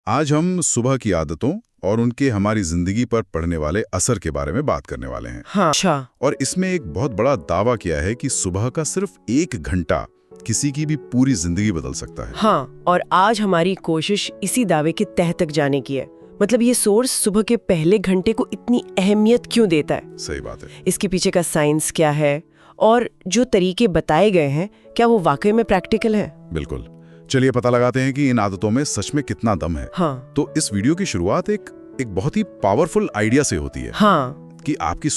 आज हम सुबह की आदतों और उनके हमारी जिंदगी पर पड़ने वाले असर के बारे में बात करने वाले हैं। हाँ, अच्छा। और इसमें एक बहुत बड़ा दावा किया है कि सुबह का सिर्फ 1 घंटा किसी की भी पूरी जिंदगी बदल सकता है। हाँ, और आज हमारी कोशिश इसी दावे के तह तक जाने की है। मतलब ये सोर्स सुबह के पहले घंटे को इतनी अहमियत क्यों देता है, सही बात है। इसके पीछे का साइंस क्या है, और जो तरीके बताए गए हैं क्या वो वाकई में प्रैक्टिकल है। बिल्कुल, चलिए पता लगाते हैं कि इन आदतों में सच में कितना दम है। हाँ। तो इस वीडियो की शुरुआत एक बहुत ही पावरफुल आइडिया से होती है। हाँ, कि आपकी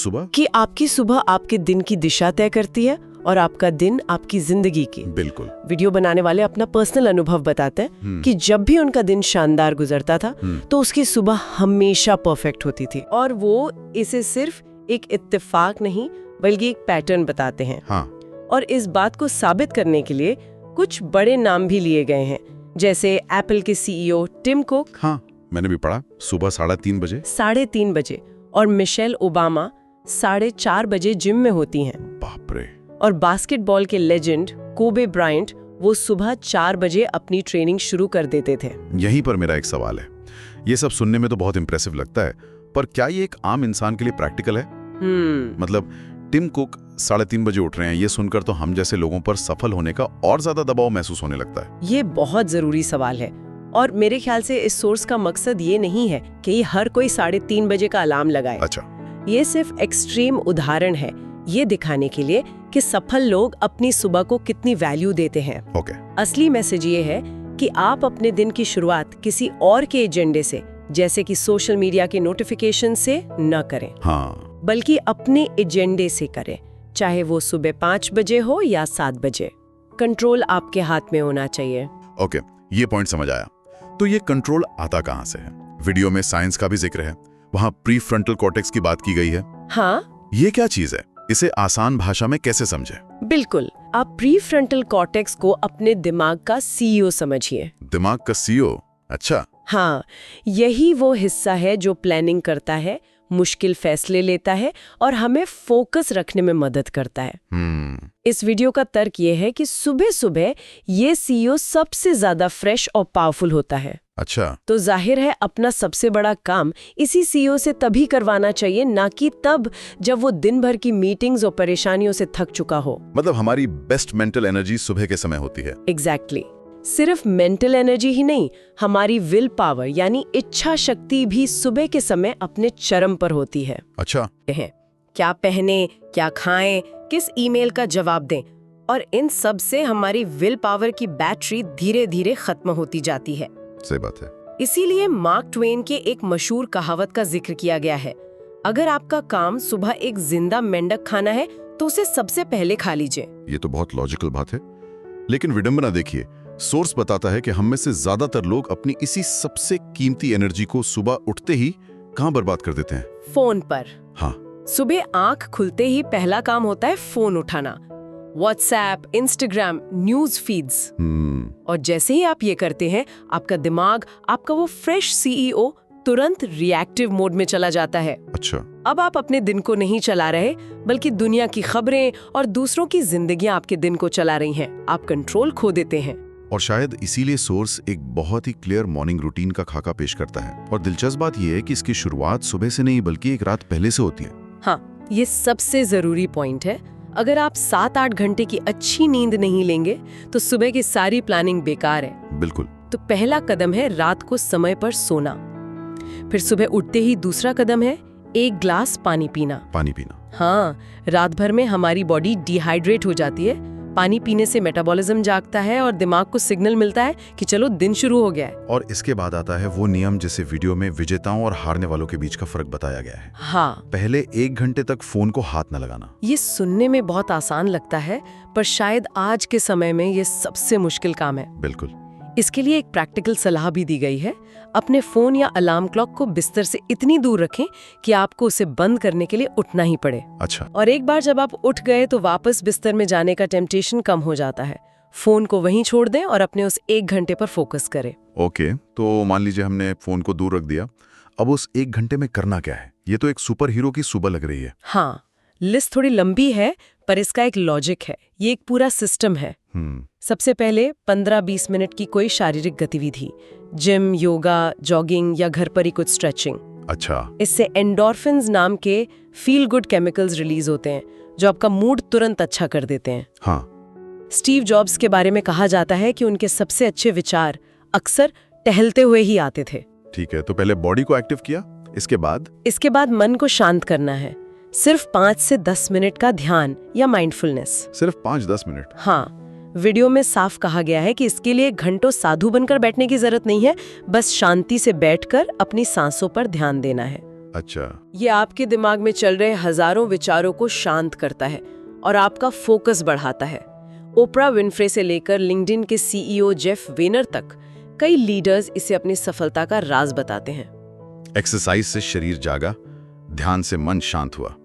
सुबह आपके दिन की दिशा तय करती है और आपका दिन आपकी जिंदगी की। बिल्कुल। वीडियो बनाने वाले अपना पर्सनल अनुभव बताते हैं कि जब भी उनका दिन शानदार गुजरता था तो उसकी सुबह हमेशा परफेक्ट होती थी, और वो इसे सिर्फ एक इत्तेफाक नहीं बल्कि एक पैटर्न बताते हैं। हाँ। और इस बात को साबित करने के लिए कुछ बड़े नाम भी लिए गए हैं, जैसे एप्पल के सीईओ टिम कुक। हाँ, मैंने भी पढ़ा, सुबह 3:30 बजे। 3:30 बजे। और मिशेल ओबामा 4:30 बजे जिम में होती हैं। बाप रे। और बास्केटबॉल के लेजेंड कोबे ब्रायंट वो सुबह 4 बजे अपनी ट्रेनिंग शुरू कर देते थे। यहीं पर मेरा एक सवाल है, ये सब सुनने में तो बहुत इंप्रेसिव लगता है, पर क्या ये एक आम इंसान के लिए प्रैक्टिकल है? मतलब टिम कुक 3:30 बजे उठ रहे हैं, ये सुनकर तो हम जैसे लोगों पर सफल होने का और ज्यादा दबाव महसूस होने लगता है। ये बहुत जरूरी सवाल है, और मेरे ख्याल से इस सोर्स का मकसद ये नहीं है कि हर कोई 3:30 बजे का अलार्म लगाए। अच्छा। ये सिर्फ एक्सट्रीम उदाहरण है, ये दिखाने के लिए कि सफल लोग अपनी सुबह को कितनी वैल्यू देते हैं। ओके। असली मैसेज ये है कि आप अपने दिन की शुरुआत किसी और के एजेंडे से, जैसे कि सोशल मीडिया के नोटिफिकेशन से न करें। हाँ। बल्कि अपने एजेंडे से करें, चाहे वो सुबह 5 बजे हो या 7 बजे। कंट्रोल आपके हाथ में होना चाहिए। ओके, ये पॉइंट समझ आया। तो ये कंट्रोल आता कहाँ से है? वीडियो में साइंस का भी जिक्र है, वहाँ प्री फ्रंटल कॉर्टेक्स की बात की गई है। हाँ। ये क्या चीज है? इसे आसान भाषा में कैसे समझे? बिल्कुल, आप प्री फ्रंटल कॉर्टेक्स को अपने दिमाग का सीईओ समझिए। दिमाग का सीईओ? अच्छा। हाँ, यही वो हिस्सा है जो प्लानिंग करता है, मुश्किल फैसले लेता है और हमें फोकस रखने में मदद करता है। इस वीडियो का तर्क ये है कि सुबह सुबह ये सीईओ सबसे ज्यादा फ्रेश और पावरफुल होता है। अच्छा। तो जाहिर है अपना सबसे बड़ा काम इसी सीईओ से तभी करवाना चाहिए, ना कि तब जब वो दिन भर की मीटिंग्स और परेशानियों से थक चुका हो। मतलब हमारी बेस्ट मेंटल एनर्जी सुबह के समय होती है। एग्जैक्टली। सिर्फ मेंटल एनर्जी ही नहीं, हमारी विल पावर यानी इच्छा शक्ति भी सुबह के समय अपने चरम पर होती है। अच्छा। क्या पहने, क्या खाएं, किस ईमेल का जवाब दें, और इन सब से हमारी विल पावर की बैटरी धीरे धीरे खत्म होती जाती है। सही बात है। इसीलिए मार्क ट्वेन के एक मशहूर कहावत का जिक्र किया गया है, अगर आपका काम सुबह एक जिंदा मेंढक खाना है तो उसे सबसे पहले खा लीजिए। ये तो बहुत लॉजिकल बात है, लेकिन विडंबना देखिए, सोर्स बताता है कि हम में से ज्यादातर लोग अपनी इसी सबसे कीमती एनर्जी को सुबह उठते ही कहाँ बर्बाद कर देते हैं? फोन पर। हाँ। सुबह आंख खुलते ही पहला काम होता है फोन उठाना, व्हाट्सएप, इंस्टाग्राम, न्यूज फीड्स। और जैसे ही आप ये करते हैं, आपका दिमाग, आपका वो फ्रेश सीईओ तुरंत रिएक्टिव मोड में चला जाता है। अच्छा। अब आप अपने दिन को नहीं चला रहे, बल्कि दुनिया की खबरें और दूसरों की जिंदगियां आपके दिन को चला रही हैं। आप कंट्रोल खो देते हैं। और शायद इसीलिए सोर्स एक बहुत ही क्लियर मॉर्निंग रूटीन का खाका पेश करता है। और दिलचस्प बात यह है कि इसकी शुरुआत सुबह से नहीं बल्कि एक रात पहले से होती है। हाँ, ये सबसे जरूरी पॉइंट है। अगर आप 7-8 घंटे की अच्छी नींद नहीं लेंगे तो सुबह की सारी प्लानिंग बेकार है। बिल्कुल। तो पहला कदम है रात को समय पर सोना। फिर सुबह उठते ही दूसरा कदम है 1 ग्लास पानी पीना। पानी पीना। हाँ, रात भर में हमारी बॉडी डिहाइड्रेट हो जाती है। पानी पीने से मेटाबॉलिज्म जागता है और दिमाग को सिग्नल मिलता है कि चलो दिन शुरू हो गया है। और इसके बाद आता है वो नियम जिसे वीडियो में विजेताओं और हारने वालों के बीच का फर्क बताया गया है। हाँ। पहले 1 घंटे तक फोन को हाथ न लगाना। ये सुनने में बहुत आसान लगता है, पर शायद आज के समय में ये सबसे मुश्किल काम है। बिल्कुल। इसके लिए एक प्रैक्टिकल सलाह भी दी गई है। अपने फोन या अलार्म क्लॉक को बिस्तर से इतनी दूर रखें कि आपको उसे बंद करने के लिए उठना ही पड़े। अच्छा। और एक बार जब आप उठ गए तो वापस बिस्तर में जाने का टेम्पटेशन कम हो जाता है। फोन को वहीं छोड़ दें और अपने उस 1 घंटे पर फोकस करें। ओके, तो मान लीजिए हमने फोन को दूर रख दिया, अब उस 1 घंटे में करना क्या है? ये तो एक सुपर हीरो की सुबह लग रही है। हाँ, लिस्ट थोड़ी लंबी है, पर इसका एक लॉजिक है। ये एक पूरा सिस्टम है। सबसे पहले 15-20 मिनट की कोई शारीरिक गतिविधि, जिम, योगा, जॉगिंग या घर पर ही कुछ स्ट्रेचिंग। अच्छा। इससे एंडोर्फिन्स नाम के फील गुड केमिकल्स रिलीज होते हैं, जो आपका मूड तुरंत अच्छा कर देते हैं। हाँ। स्टीव जॉब्स के बारे में कहा जाता है कि उनके सबसे अच्छे विचार अक्सर टहलते हुए ही आते थे। ठीक है, तो पहले बॉडी को एक्टिव किया, इसके बाद मन को शांत करना है। सिर्फ 5 से 10 मिनट का ध्यान या माइंडफुलनेस। सिर्फ 5-10 मिनट? हाँ। वीडियो में साफ कहा गया है कि इसके लिए घंटों साधु बनकर बैठने की जरूरत नहीं है, बस शांति से बैठकर अपनी सांसों पर ध्यान देना है। अच्छा। ये आपके दिमाग में चल रहे हजारों विचारों को शांत करता है और आपका फोकस बढ़ाता है। ओप्रा विनफ्रे से लेकर लिंक्डइन के सीईओ जेफ वेनर तक कई लीडर्स इसे अपनी सफलता का राज बताते हैं। एक्सरसाइज से शरीर जागा, ध्यान से मन शांत हुआ।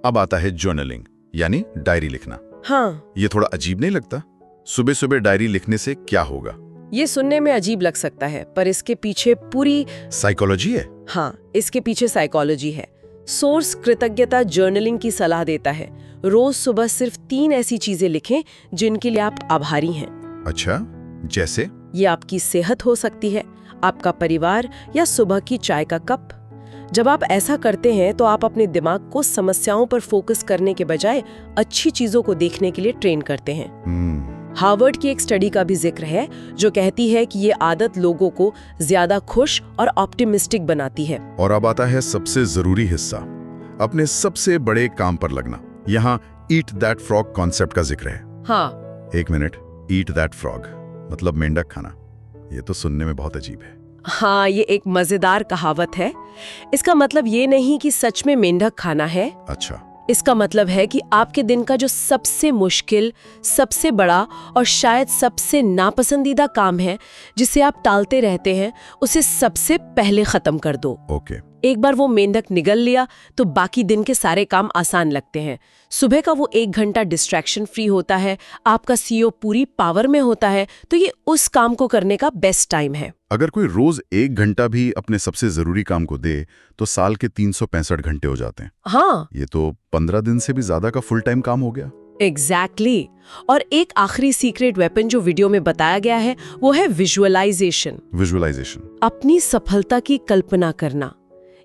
अब आता है जर्नलिंग, यानी डायरी लिखना। हाँ। ये थोड़ा अजीब नहीं लगता? सुबह सुबह डायरी लिखने से क्या होगा? ये सुनने में अजीब लग सकता है, पर इसके पीछे पूरी साइकोलॉजी है। हाँ, इसके पीछे साइकोलॉजी है। सोर्स कृतज्ञता जर्नलिंग की सलाह देता है। रोज सुबह सिर्फ 3 ऐसी चीजें लिखें जिनके लिए आप आभारी हैं। अच्छा, जैसे? ये आपकी सेहत हो सकती है, आपका परिवार या सुबह की चाय का कप। जब आप ऐसा करते हैं तो आप अपने दिमाग को समस्याओं पर फोकस करने के बजाय अच्छी चीजों को देखने के लिए ट्रेन करते हैं। हार्वर्ड की एक स्टडी का भी जिक्र है जो कहती है कि ये आदत लोगों को ज्यादा खुश और ऑप्टिमिस्टिक बनाती है। और अब आता है सबसे जरूरी हिस्सा, अपने सबसे बड़े काम पर लगना। यहाँ ईट दैट फ्रॉग कॉन्सेप्ट का जिक्र है। हाँ। 1 मिनट, ईट दैट फ्रॉग मतलब मेंढक खाना। ये तो सुनने में बहुत अजीब है। हाँ, ये एक मजेदार कहावत है। इसका मतलब ये नहीं कि सच में मेंढक खाना है। अच्छा। इसका मतलब है कि आपके दिन का जो सबसे मुश्किल, सबसे बड़ा और शायद सबसे नापसंदीदा काम है, जिसे आप टालते रहते हैं, उसे सबसे पहले खत्म कर दो। ओके। एक बार वो मेंढक निगल लिया तो बाकी दिन के सारे काम आसान लगते हैं। सुबह का वो 1 घंटा डिस्ट्रैक्शन फ्री होता है, आपका सीईओ पूरी पावर में होता है, तो ये उस काम को करने का बेस्ट टाइम है। अगर कोई रोज 1 घंटा भी अपने सबसे जरूरी काम को दे तो साल के 365 घंटे हो जाते हैं। हाँ। ये तो 15 दिन से भी ज्यादा का फुल टाइम काम हो गया। एग्जैक्टली। और एक आखिरी सीक्रेट वेपन जो वीडियो में बताया गया है वो है विजुअलाइजेशन। अपनी सफलता की कल्पना करना।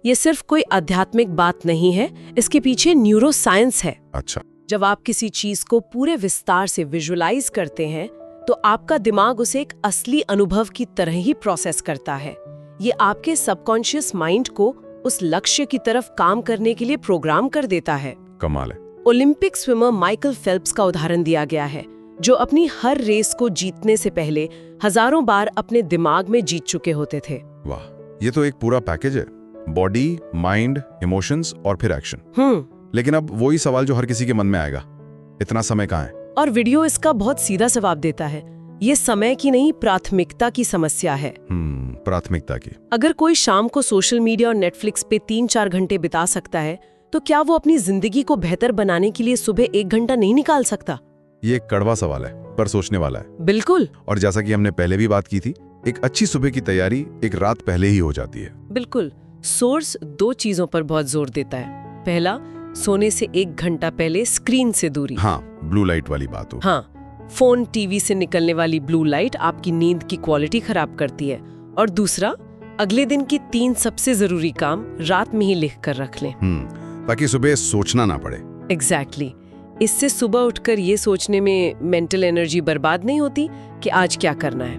ये सिर्फ कोई आध्यात्मिक बात नहीं है, इसके पीछे न्यूरोसाइंस है। अच्छा। जब आप किसी चीज को पूरे विस्तार से विजुअलाइज करते हैं तो आपका दिमाग उसे एक असली अनुभव की तरह ही प्रोसेस करता है। ये आपके सबकॉन्शियस माइंड को उस लक्ष्य की तरफ काम करने के लिए प्रोग्राम कर देता है। कमाल है। ओलंपिक स्विमर माइकल फेल्प्स का उदाहरण दिया गया है, जो अपनी हर रेस को जीतने से पहले हजारों बार अपने दिमाग में जीत चुके होते थे। वाह, ये तो एक पूरा पैकेज है। बॉडी, माइंड, इमोशंस और फिर एक्शन। लेकिन अब वही सवाल जो हर किसी के मन में आएगा, इतना समय कहाँ है? और वीडियो इसका बहुत सीधा जवाब देता है। ये समय की नहीं, प्राथमिकता की समस्या है। प्राथमिकता की। अगर कोई शाम को सोशल मीडिया और नेटफ्लिक्स पे 3-4 घंटे बिता सकता है, तो क्या वो अपनी जिंदगी को बेहतर बनाने के लिए सुबह 1 घंटा नहीं निकाल सकता? ये एक कड़वा सवाल है, पर सोचने वाला है। बिल्कुल। और जैसा कि हमने पहले भी बात की थी, एक अच्छी सुबह की तैयारी एक रात पहले ही हो जाती है। बिल्कुल। सोर्स 2 चीजों पर बहुत जोर देता है। पहला, सोने से 1 घंटा पहले स्क्रीन से दूरी। हाँ, ब्लू लाइट वाली बात हो। हाँ, फोन, टीवी से निकलने वाली ब्लू लाइट आपकी नींद की क्वालिटी खराब करती है। और दूसरा, अगले दिन की 3 सबसे जरूरी काम रात में ही लिख कर रख लें, ताकि सुबह सोचना ना पड़े। एग्जैक्टली। इससे सुबह उठकर ये सोचने में मेंटल एनर्जी बर्बाद नहीं होती कि आज क्या करना है।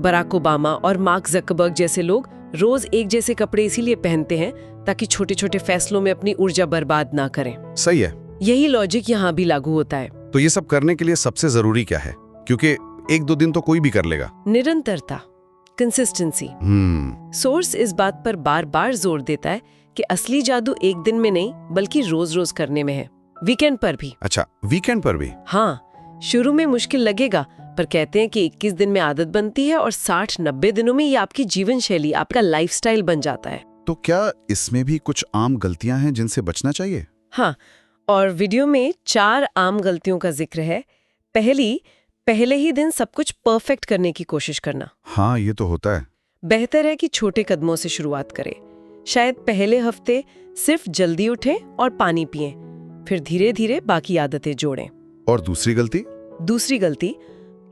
बराक ओबामा और मार्क ज़करबर्ग जैसे लोग रोज एक जैसे कपड़े इसीलिए पहनते हैं ताकि छोटे छोटे फैसलों में अपनी ऊर्जा बर्बाद ना करें। सही है। यही लॉजिक यहाँ भी लागू होता है। तो ये सब करने के लिए सबसे जरूरी क्या है? क्योंकि 1-2 दिन तो कोई भी कर लेगा। निरंतरता, कंसिस्टेंसी। सोर्स इस बात पर बार बार जोर देता है कि असली जादू 1 दिन में नहीं बल्कि रोज रोज करने में है, वीकेंड पर भी। अच्छा, वीकेंड पर भी? हाँ, शुरू में मुश्किल लगेगा, पर कहते हैं कि 21 दिन में आदत बनती है और 60-90 दिनों में ये आपकी जीवन शैली, आपका लाइफस्टाइल बन जाता है। तो क्या इसमें भी कुछ आम गलतियां हैं जिनसे बचना चाहिए? हाँ, और वीडियो में 4 आम गलतियों का जिक्र है। पहली, पहले ही दिन सब कुछ परफेक्ट करने की कोशिश करना। हाँ, ये तो होता है। बेहतर है कि छोटे कदमों से शुरुआत करें। शायद पहले हफ्ते सिर्फ जल्दी उठें और पानी पिएं। फिर धीरे धीरे बाकी आदतें जोड़ें। और दूसरी गलती? दूसरी गलती,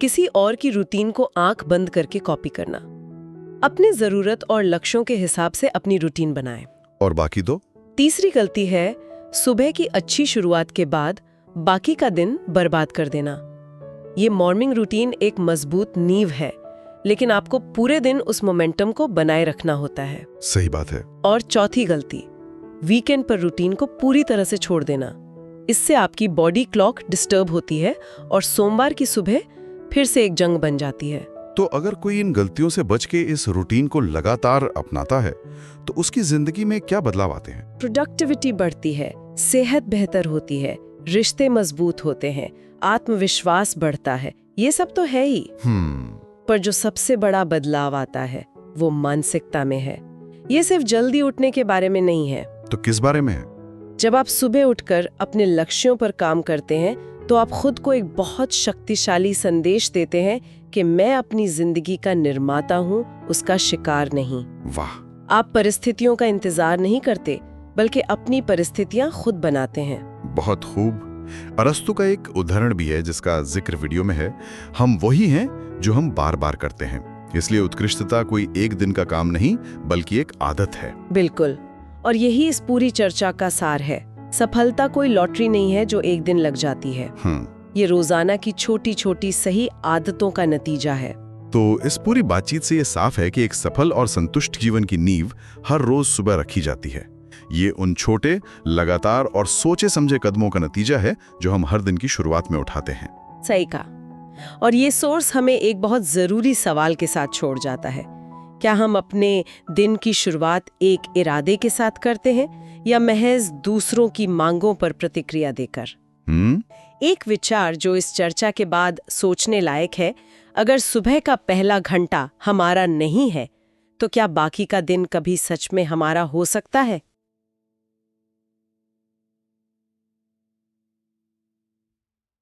किसी और की रूटीन को आंख बंद करके कॉपी करना। अपनी जरूरत और लक्ष्यों के हिसाब से अपनी रूटीन बनाएं। और बाकी दो? तीसरी गलती है सुबह की अच्छी शुरुआत के बाद बाकी का दिन बर्बाद कर देना। ये मॉर्निंग रूटीन एक मजबूत नींव है, लेकिन आपको पूरे दिन उस मोमेंटम को बनाए रखना होता है। सही बात है। और चौथी गलती, वीकेंड पर रूटीन को पूरी तरह से छोड़ देना। इससे आपकी बॉडी क्लॉक डिस्टर्ब होती है और सोमवार की सुबह फिर से एक जंग बन जाती है। तो अगर कोई इन गलतियों से बच के इस रूटीन को लगातार अपनाता है तो उसकी जिंदगी में क्या बदलाव आते हैं? प्रोडक्टिविटी बढ़ती है, सेहत बेहतर होती है, रिश्ते मजबूत होते हैं, आत्मविश्वास बढ़ता है। ये सब तो है ही। पर जो सबसे बड़ा बदलाव आता है वो मानसिकता में है। ये सिर्फ जल्दी उठने के बारे में नहीं है। तो किस बारे में है? जब आप सुबह उठकर अपने लक्ष्यों पर काम करते हैं तो आप खुद को एक बहुत शक्तिशाली संदेश देते हैं कि मैं अपनी जिंदगी का निर्माता हूँ, उसका शिकार नहीं। वाह! आप परिस्थितियों का इंतजार नहीं करते, बल्कि अपनी परिस्थितियां खुद बनाते हैं। बहुत खूब। अरस्तु का एक उदाहरण भी है जिसका जिक्र वीडियो में है। हम वही हैं जो हम बार बार करते हैं, इसलिए उत्कृष्टता कोई एक दिन का काम नहीं बल्कि एक आदत है। बिल्कुल, और यही इस पूरी चर्चा का सार है। सफलता कोई लॉटरी नहीं है जो एक दिन लग जाती है। ये रोजाना की छोटी छोटी सही आदतों का नतीजा है। तो इस पूरी बातचीत से ये साफ है कि एक सफल और संतुष्ट जीवन की नींव हर रोज सुबह रखी जाती है। ये उन छोटे, लगातार और सोचे समझे कदमों का नतीजा है जो हम हर दिन की शुरुआत में उठाते हैं। सही कहा। और ये सोर्स हमें एक बहुत जरूरी सवाल के साथ छोड़ जाता है। क्या हम अपने दिन की शुरुआत एक इरादे के साथ करते हैं या महज दूसरों की मांगों पर प्रतिक्रिया देकर? एक विचार जो इस चर्चा के बाद सोचने लायक है, अगर सुबह का पहला घंटा हमारा नहीं है तो क्या बाकी का दिन कभी सच में हमारा हो सकता है?